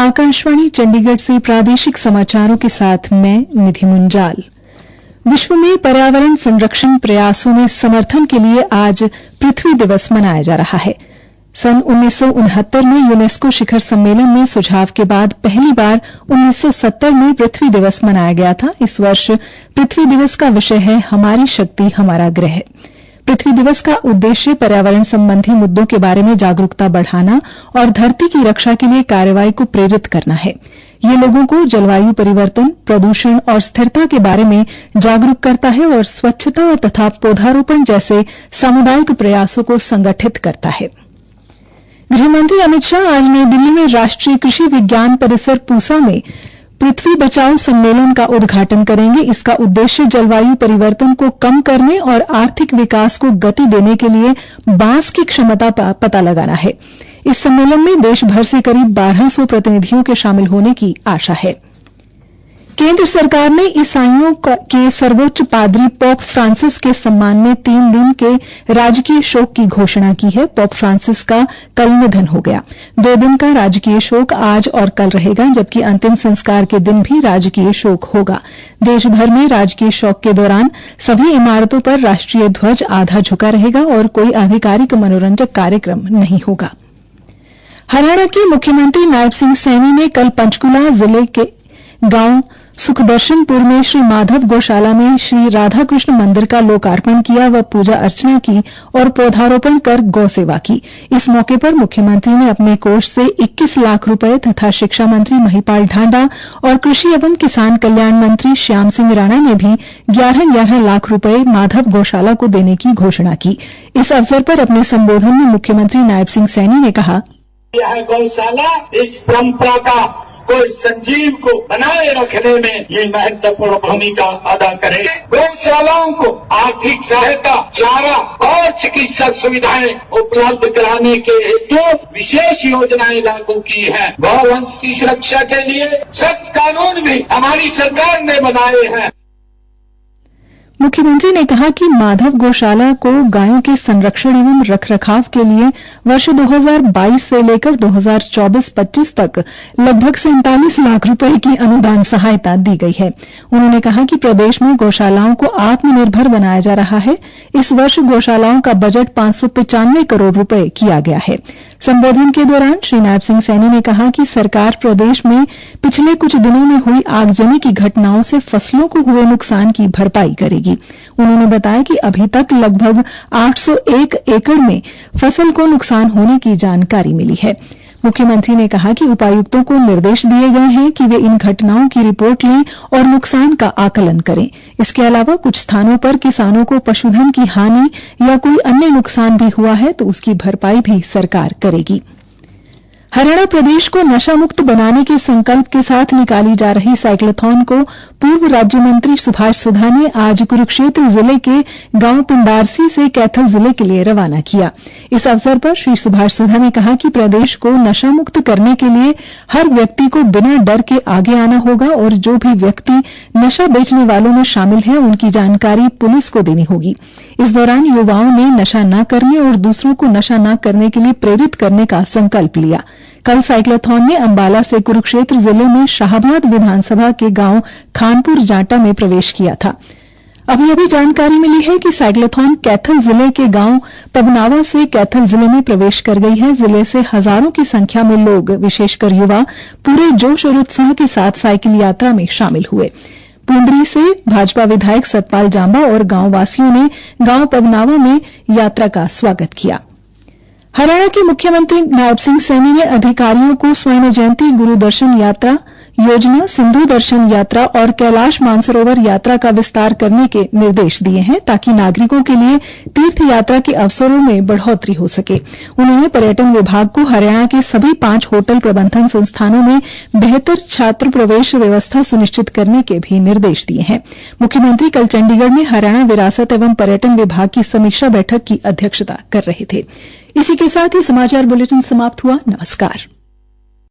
आकाशवाणी चंडीगढ़ से प्रादेशिक समाचारों के साथ मैं निधि मुंजाल। विश्व में पर्यावरण संरक्षण प्रयासों में समर्थन के लिए आज पृथ्वी दिवस मनाया जा रहा है। सन 1969 में यूनेस्को शिखर सम्मेलन में सुझाव के बाद पहली बार 1970 में पृथ्वी दिवस मनाया गया था। इस वर्ष पृथ्वी दिवस का विषय है हमारी शक्ति हमारा ग्रह। पृथ्वी दिवस का उद्देश्य पर्यावरण संबंधी मुद्दों के बारे में जागरूकता बढ़ाना और धरती की रक्षा के लिए कार्रवाई को प्रेरित करना है। ये लोगों को जलवायु परिवर्तन, प्रदूषण और स्थिरता के बारे में जागरूक करता है और स्वच्छता तथा पौधारोपण जैसे सामुदायिक प्रयासों को संगठित करता है। गृहमंत्री अमित शाह आज नई दिल्ली में राष्ट्रीय कृषि विज्ञान परिसर पूसा में पृथ्वी बचाओ सम्मेलन का उद्घाटन करेंगे। इसका उद्देश्य जलवायु परिवर्तन को कम करने और आर्थिक विकास को गति देने के लिए बांस की क्षमता का पता लगाना है। इस सम्मेलन में देश भर से करीब 1200 प्रतिनिधियों के शामिल होने की आशा है। केंद्र सरकार ने ईसाइयों के सर्वोच्च पादरी पोप फ्रांसिस के सम्मान में 3 दिन के राजकीय शोक की घोषणा की है। पोप फ्रांसिस का कल निधन हो गया। 2 दिन का राजकीय शोक आज और कल रहेगा, जबकि अंतिम संस्कार के दिन भी राजकीय शोक होगा। देश भर में राजकीय शोक के दौरान सभी इमारतों पर राष्ट्रीय ध्वज आधा झुका रहेगा और कोई आधिकारिक मनोरंजक कार्यक्रम नहीं होगा। हरियाणा के मुख्यमंत्री नायब सिंह सैनी ने कल पंचकुला जिले के गांव सुखदर्शनपुर में श्री माधव गौशाला में श्री राधा कृष्ण मंदिर का लोकार्पण किया व पूजा अर्चना की और पौधारोपण कर गौ सेवा की। इस मौके पर मुख्यमंत्री ने अपने कोष से 21 लाख रुपए तथा शिक्षा मंत्री महिपाल ढांडा और कृषि एवं किसान कल्याण मंत्री श्याम सिंह राणा ने भी 11-11 लाख रुपए माधव गौशाला को देने की घोषणा की। इस अवसर पर अपने संबोधन में मुख्यमंत्री नायब सिंह सैनी ने कहा, यह गौशाला इस परंपरा का कोई संजीव को बनाए रखने में ये महत्वपूर्ण भूमिका अदा करे। गौशालाओं को आर्थिक सहायता, चारा और चिकित्सा सुविधाएं उपलब्ध कराने के हेतु विशेष योजनाएं लागू की है। गौवंश की सुरक्षा के लिए सख्त कानून भी हमारी सरकार ने बनाए हैं। मुख्यमंत्री ने कहा कि माधव गौशाला को गायों के संरक्षण एवं रखरखाव के लिए वर्ष 2022 से लेकर 2024-25 तक लगभग 47 लाख रुपए की अनुदान सहायता दी गई है। उन्होंने कहा कि प्रदेश में गौशालाओं को आत्मनिर्भर बनाया जा रहा है। इस वर्ष गौशालाओं का बजट 595 करोड़ रुपए किया गया है। संबोधन के दौरान श्री नायब सिंह सैनी ने कहा कि सरकार प्रदेश में पिछले कुछ दिनों में हुई आगजनी की घटनाओं से फसलों को हुए नुकसान की भरपाई करेगी। उन्होंने बताया कि अभी तक लगभग 801 एकड़ में फसल को नुकसान होने की जानकारी मिली है। मुख्यमंत्री ने कहा कि उपायुक्तों को निर्देश दिए गए हैं कि वे इन घटनाओं की रिपोर्ट लें और नुकसान का आकलन करें। इसके अलावा कुछ स्थानों पर किसानों को पशुधन की हानि या कोई अन्य नुकसान भी हुआ है तो उसकी भरपाई भी सरकार करेगी। हरियाणा प्रदेश को नशा मुक्त बनाने के संकल्प के साथ निकाली जा रही साइक्लोथॉन को पूर्व राज्य मंत्री सुभाष सुधा ने आज कुरुक्षेत्र जिले के गांव पिंडारसी से कैथल जिले के लिए रवाना किया। इस अवसर पर श्री सुभाष सुधा ने कहा कि प्रदेश को नशा मुक्त करने के लिए हर व्यक्ति को बिना डर के आगे आना होगा और जो भी व्यक्ति नशा बेचने वालों में शामिल है उनकी जानकारी पुलिस को देनी होगी। इस दौरान युवाओं ने नशा न करने और दूसरों को नशा न करने के लिए प्रेरित करने का संकल्प लिया। कल साइक्लोथॉन ने अंबाला से कुरुक्षेत्र जिले में शाहबाद विधानसभा के गांव खानपुर जाटा में प्रवेश किया था। अभी अभी जानकारी मिली है कि साइक्लोथॉन कैथल जिले के गांव पबनावा से कैथल जिले में प्रवेश कर गई है। जिले से हजारों की संख्या में लोग, विशेषकर युवा, पूरे जोश और उत्साह के साथ साइकिल यात्रा में शामिल हुए। पुंडरी से भाजपा विधायक सतपाल जांबा और गांव वासियों ने गांव पबनावा में यात्रा का स्वागत किया। हरियाणा के मुख्यमंत्री नायब सिंह सैनी ने अधिकारियों को स्वर्ण जयंती गुरु दर्शन यात्रा योजना, सिंधु दर्शन यात्रा और कैलाश मानसरोवर यात्रा का विस्तार करने के निर्देश दिए हैं ताकि नागरिकों के लिए तीर्थ यात्रा के अवसरों में बढ़ोतरी हो सके। उन्होंने पर्यटन विभाग को हरियाणा के सभी 5 होटल प्रबंधन संस्थानों में बेहतर छात्र प्रवेश व्यवस्था सुनिश्चित करने के भी निर्देश दिए हैं। मुख्यमंत्री कल चंडीगढ़ में हरियाणा विरासत एवं पर्यटन विभाग की समीक्षा बैठक की अध्यक्षता कर रहे थे। इसी के साथ ही समाचार बुलेटिन समाप्त हुआ। नमस्कार।